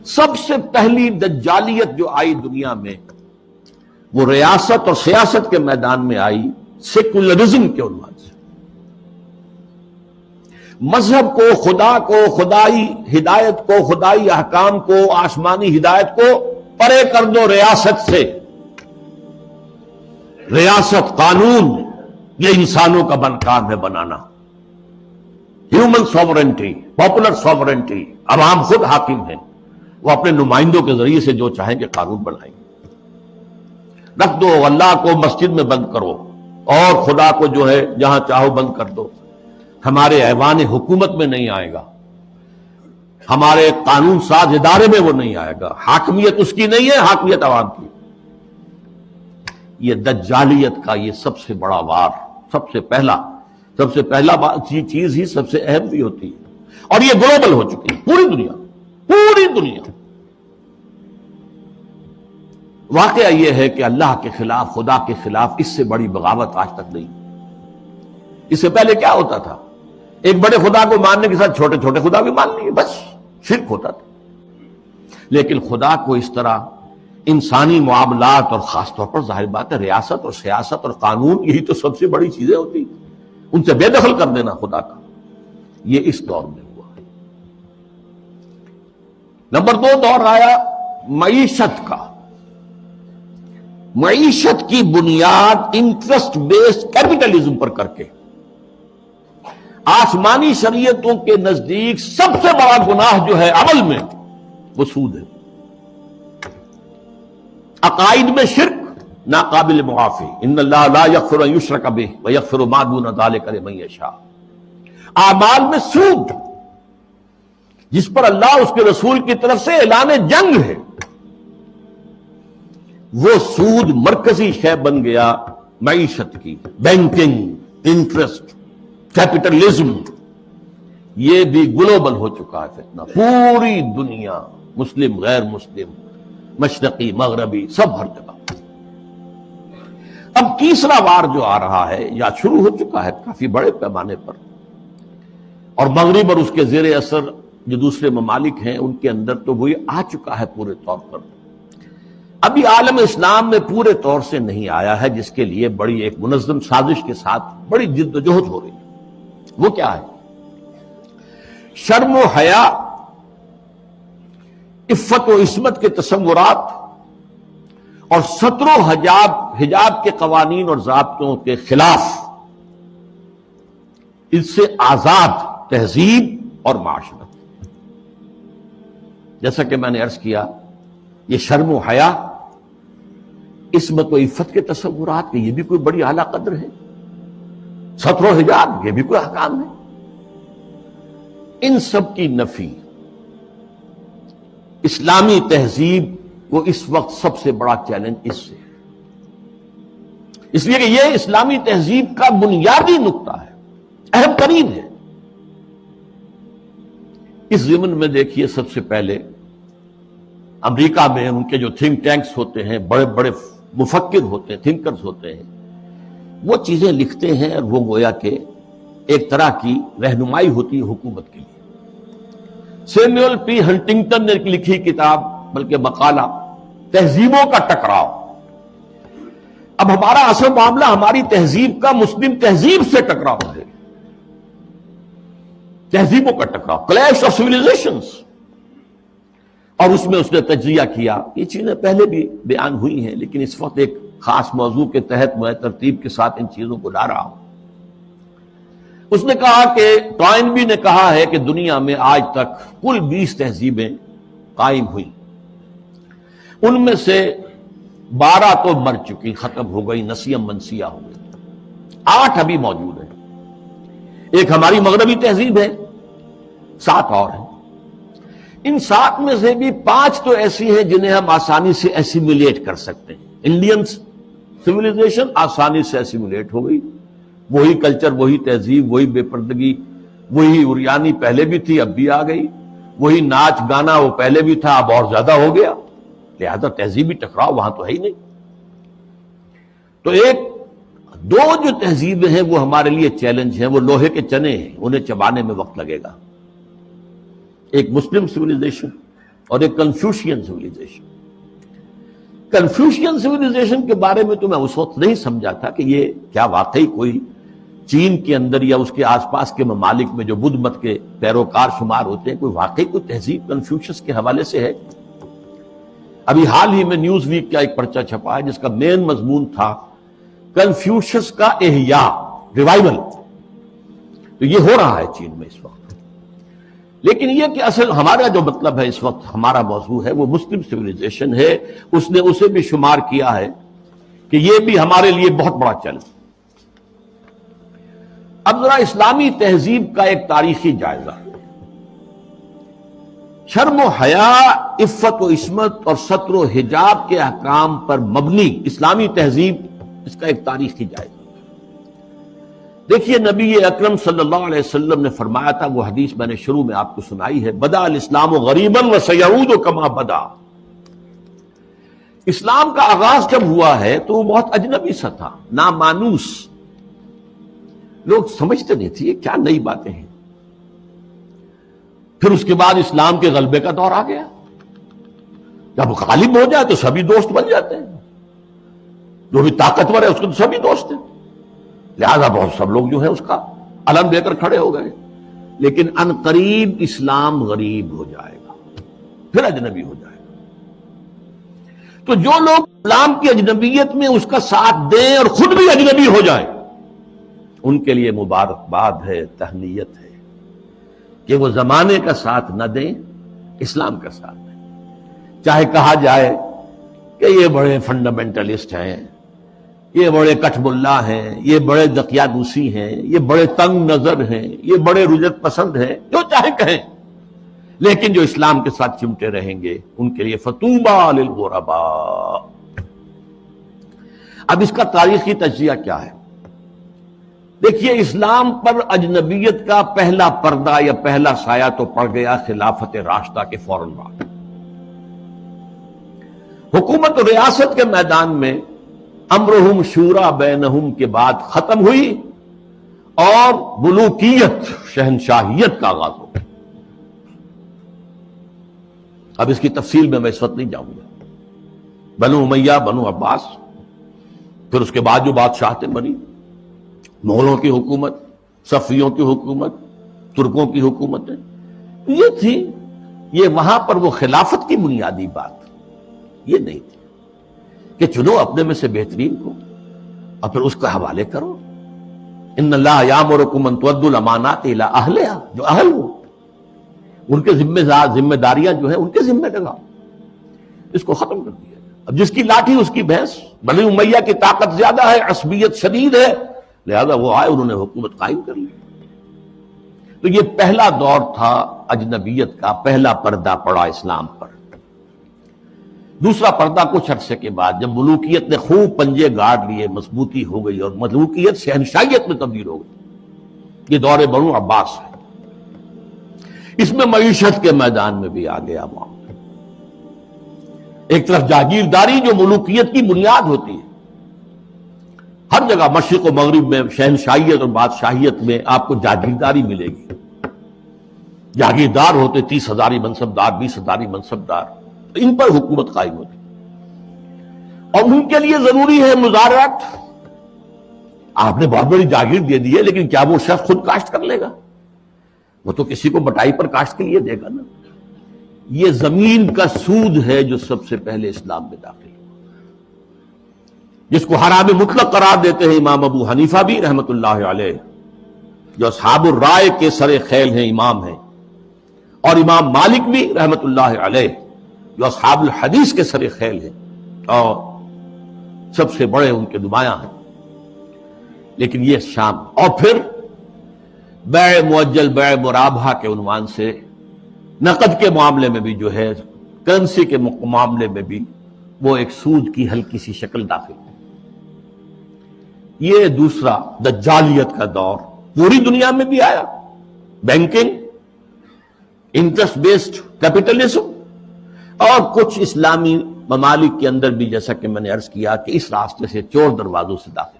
سب سے پہلی دجالیت جو آئی دنیا میں وہ ریاست اور سیاست کے میدان میں آئی سیکولرزم کے عنوان سے. مذہب کو، خدا کو، خدائی ہدایت کو، خدائی احکام کو، آسمانی ہدایت کو پرے کر دو ریاست سے. ریاست، قانون، یہ انسانوں کا کام ہے بنانا. ہیومن سوورنٹی، پاپولر سوورنٹی، عوام خود حاکم ہیں، وہ اپنے نمائندوں کے ذریعے سے جو چاہیں گے قانون بنائیں گے. رکھ دو اللہ کو مسجد میں بند کرو اور خدا کو جو ہے جہاں چاہو بند کر دو. ہمارے ایوان حکومت میں نہیں آئے گا، ہمارے قانون ساز ادارے میں وہ نہیں آئے گا. حاکمیت اس کی نہیں ہے، حاکمیت عوام کی. یہ دجالیت کا یہ سب سے بڑا وار، سب سے پہلا چیز ہی سب سے اہم بھی ہوتی ہے. اور یہ گلوبل ہو چکی ہے، پوری دنیا. واقعہ یہ ہے کہ اللہ کے خلاف، خدا کے خلاف اس سے بڑی بغاوت آج تک نہیں. اس سے پہلے کیا ہوتا تھا؟ ایک بڑے خدا کو ماننے کے ساتھ چھوٹے چھوٹے خدا بھی مان لیے، بس شرک ہوتا تھا. لیکن خدا کو اس طرح انسانی معاملات اور خاص طور پر ظاہر بات ہے ریاست اور سیاست اور قانون، یہی تو سب سے بڑی چیزیں ہوتی، ان سے بے دخل کر دینا خدا کا، یہ اس دور میں ہوا. نمبر 2 دور آیا معیشت کا. معیشت کی بنیاد انٹرسٹ بیسڈ کیپٹلزم پر کر کے. آسمانی شریعتوں کے نزدیک سب سے بڑا گناہ جو ہے عمل میں وہ سود ہے. عقائد میں شرک ناقابل معافی. ان اللہ لا یغفر ان یشرک بہ ویغفر ما دون ذلک لمن یشاء. اعمال میں سود، جس پر اللہ اس کے رسول کی طرف سے اعلان جنگ ہے، وہ سود مرکزی شے بن گیا معیشت کی. بینکنگ، انٹرسٹ، کیپٹلزم، یہ بھی گلوبل ہو چکا ہے فتنہ. پوری دنیا، مسلم غیر مسلم، مشرقی مغربی، سب ہر جگہ. اب تیسرا وار جو آ رہا ہے یا شروع ہو چکا ہے کافی بڑے پیمانے پر، اور مغرب اور اس کے زیر اثر جو دوسرے ممالک ہیں ان کے اندر تو وہی آ چکا ہے پورے طور پر. ابھی عالم اسلام میں پورے طور سے نہیں آیا ہے، جس کے لیے بڑی ایک منظم سازش کے ساتھ بڑی جد و جہد ہو رہی ہے. وہ کیا ہے؟ شرم و حیا، عفت و عصمت کے تصورات اور ستر و حجاب کے قوانین اور ضابطوں کے خلاف، اس سے آزاد تہذیب اور معاشرت. جیسا کہ میں نے عرض کیا، یہ شرم و حیا، عصمت و عفت کے تصورات، یہ بھی کوئی بڑی اعلیٰ قدر ہے. ستر و حجاب، یہ بھی کوئی احکام ہے. ان سب کی نفی اسلامی تہذیب کو اس وقت سب سے بڑا چیلنج اس سے، اس لیے کہ یہ اسلامی تہذیب کا بنیادی نقطہ ہے، اہم ترین ہے. اس ضمن میں دیکھیے، سب سے پہلے امریکہ میں ان کے جو تھنک ٹینکس ہوتے ہیں، بڑے بڑے مفکر ہوتے ہیں، تھنکرز ہوتے ہیں، وہ چیزیں لکھتے ہیں اور وہ گویا کہ ایک طرح کی رہنمائی ہوتی ہے حکومت کے لیے. سیموئل پی ہنٹنگٹن نے لکھی کتاب، بلکہ مقالہ، تہذیبوں کا ٹکراؤ. اب ہمارا اصل معاملہ ہماری تہذیب کا مسلم تہذیب سے ٹکراؤ ہے. تہذیبوں کا ٹکراؤ، کلیش آف سیویلائزیشنز. اور اس میں اس نے تجزیہ کیا. یہ چیزیں پہلے بھی بیان ہوئی ہیں، لیکن اس وقت ایک خاص موضوع کے تحت میں ترتیب کے ساتھ ان چیزوں کو لا رہا ہوں. اس نے کہا کہ ٹوائنبی نے کہا ہے کہ دنیا میں آج تک کل 20 تہذیبیں قائم ہوئی، ان میں سے 12 تو مر چکی، ختم ہو گئی، نسیم منسیہ ہو گئی. 8 ابھی موجود ہیں. ایک ہماری مغربی تہذیب ہے، 7 اور ہیں. ان 7 میں سے بھی 5 تو ایسی ہیں جنہیں ہم آسانی سے ایسیمولیٹ کر سکتے ہیں. انڈین سویلائزیشن آسانی سے ایسیمولیٹ ہو گئی، وہی کلچر، وہی تہذیب، وہی بے پردگی، وہی اریانی پہلے بھی تھی اب بھی آ گئی، وہی ناچ گانا وہ پہلے بھی تھا اب اور زیادہ ہو گیا. لہذا تہذیبی ٹکراؤ وہاں تو ہے ہی نہیں. تو 2 جو تہذیبیں ہیں وہ ہمارے لیے چیلنج ہیں، وہ لوہے کے چنے ہیں، انہیں چبانے میں وقت لگے گا. ایک مسلم سویلائزیشن اور ایک کنفیوشین سویلائزیشن. کنفیوشین سویلائزیشن کے بارے میں تو میں اس وقت نہیں سمجھا تھا کہ یہ کیا واقعی کوئی چین کے اندر یا اس کے آس پاس کے ممالک میں جو بدھ مت کے پیروکار شمار ہوتے ہیں کوئی واقعی کوئی تہذیب کنفیوشس کے حوالے سے ہے. ابھی حال ہی میں نیوز ویک کا ایک پرچہ چھپا ہے جس کا مین مضمون تھا کنفیوشس کا احیاء، ریوائول. تو یہ ہو رہا ہے چین میں اس وقت. لیکن یہ کہ اصل ہمارا جو مطلب ہے اس وقت ہمارا موضوع ہے وہ مسلم سویلائزیشن ہے. اس نے اسے بھی شمار کیا ہے کہ یہ بھی ہمارے لیے بہت بڑا چیلنج. اب ذرا اسلامی تہذیب کا ایک تاریخی جائزہ. شرم و حیا، عفت و عصمت اور ستر و حجاب کے احکام پر مبنی اسلامی تہذیب، اس کا ایک تاریخی جائزہ. دیکھیے نبی اکرم صلی اللہ علیہ وسلم نے فرمایا تھا، وہ حدیث میں نے شروع میں آپ کو سنائی ہے، بدا الاسلام غریبا وسیعود کما بدا. اسلام کا آغاز جب ہوا ہے تو وہ بہت اجنبی سا تھا، نامانوس. لوگ سمجھتے نہیں تھے یہ کیا نئی باتیں ہیں. پھر اس کے بعد اسلام کے غلبے کا دور آ گیا. جب غالب ہو جائے تو سبھی دوست بن جاتے ہیں. جو بھی طاقتور ہے اس کے تو سبھی دوست ہیں، لہذا بہت سب لوگ جو ہے اس کا علم لے کر کھڑے ہو گئے. لیکن ان قریب اسلام غریب ہو جائے گا، پھر اجنبی ہو جائے گا. تو جو لوگ اسلام کی اجنبیت میں اس کا ساتھ دیں اور خود بھی اجنبی ہو جائیں، ان کے لیے مبارکباد ہے، تہنیت ہے کہ وہ زمانے کا ساتھ نہ دیں، اسلام کا ساتھ دیں. چاہے کہا جائے کہ یہ بڑے فنڈامنٹلسٹ ہیں، یہ بڑے کٹ ملا ہیں، یہ بڑے دقیانوسی ہیں، یہ بڑے تنگ نظر ہیں، یہ بڑے رجت پسند ہیں، جو چاہے کہیں، لیکن جو اسلام کے ساتھ چمٹے رہیں گے ان کے لیے فطوبی للغرباء. اب اس کا تاریخی تجزیہ کیا ہے؟ دیکھیے اسلام پر اجنبیت کا پہلا پردہ یا پہلا سایہ تو پڑ گیا خلافت راشدہ کے فوراً بعد. حکومت و ریاست کے میدان میں امرہم شورا بینہم کے بعد ختم ہوئی اور ملوکیت، شہنشاہیت کا آغاز ہو گیا. اب اس کی تفصیل میں اس وقت نہیں جاؤں گا. بنو امیہ، بنو عباس، پھر اس کے بعد جو بادشاہتیں بنی، مغلوں کی حکومت، صفویوں کی حکومت، ترکوں کی حکومتیں، یہ تھی. یہ وہاں پر وہ خلافت کی بنیادی بات یہ نہیں تھی کہ چنو اپنے میں سے بہترین کو اور پھر اس کا حوالے کرو. ان اللہ یامرکم ان تؤدوا الامانات الی اہلھا، جو اہل ہو ان کے ذمہ داریاں جو ہیں ان کے ذمہ لگاؤ. اس کو ختم کر دیا. اب جس کی لاٹھی اس کی بھینس. بنی امیہ کی طاقت زیادہ ہے، عصبیت شدید ہے، لہذا وہ آئے، انہوں نے حکومت قائم کر لی. تو یہ پہلا دور تھا اجنبیت کا، پہلا پردہ پڑا اسلام پر. دوسرا پردہ کچھ عرصے کے بعد جب ملوکیت نے خوب پنجے گاڑ لیے، مضبوطی ہو گئی اور ملوکیت شہنشاہیت میں تبدیل ہو گئی. یہ دور بنو عباس ہے. اس میں معیشت کے میدان میں بھی آ گیا معاملہ. ایک طرف جاگیرداری جو ملوکیت کی بنیاد ہوتی ہے، ہر جگہ مشرق و مغرب میں شہنشاہیت اور بادشاہیت میں آپ کو جاگیرداری ملے گی. جاگیردار ہوتے 30,000 منصبدار، 20,000 منصبدار، ان پر حکومت قائم ہوتی اور ان کے لیے ضروری ہے مزارعت. آپ نے بہت بڑی جاگیر دے دی ہے، لیکن کیا وہ شخص خود کاشت کر لے گا؟ وہ تو کسی کو بٹائی پر کاشت کے لیے دے گا نا. یہ زمین کا سود ہے جو سب سے پہلے اسلام میں داخل ہوا، جس کو حرام مطلق قرار دیتے ہیں امام ابو حنیفہ بھی رحمت اللہ علیہ، جو اصحاب الرائے کے سر خیل ہیں، امام ہیں، اور امام مالک بھی رحمت اللہ علیہ جو اصحاب الحدیث کے سر خیل ہیں اور سب سے بڑے ان کے نمایاں ہیں. لیکن یہ شام اور پھر بیع مؤجل، بیع مرابحہ کے عنوان سے نقد کے معاملے میں بھی جو ہے، کرنسی کے معاملے میں بھی وہ ایک سود کی ہلکی سی شکل داخل ہے. یہ دوسرا دجالیت کا دور پوری دنیا میں بھی آیا. بینکنگ، انٹرسٹ بیسڈ کیپٹلزم، اور کچھ اسلامی ممالک کے اندر بھی جیسا کہ میں نے عرض کیا کہ اس راستے سے چور دروازوں سے داخل.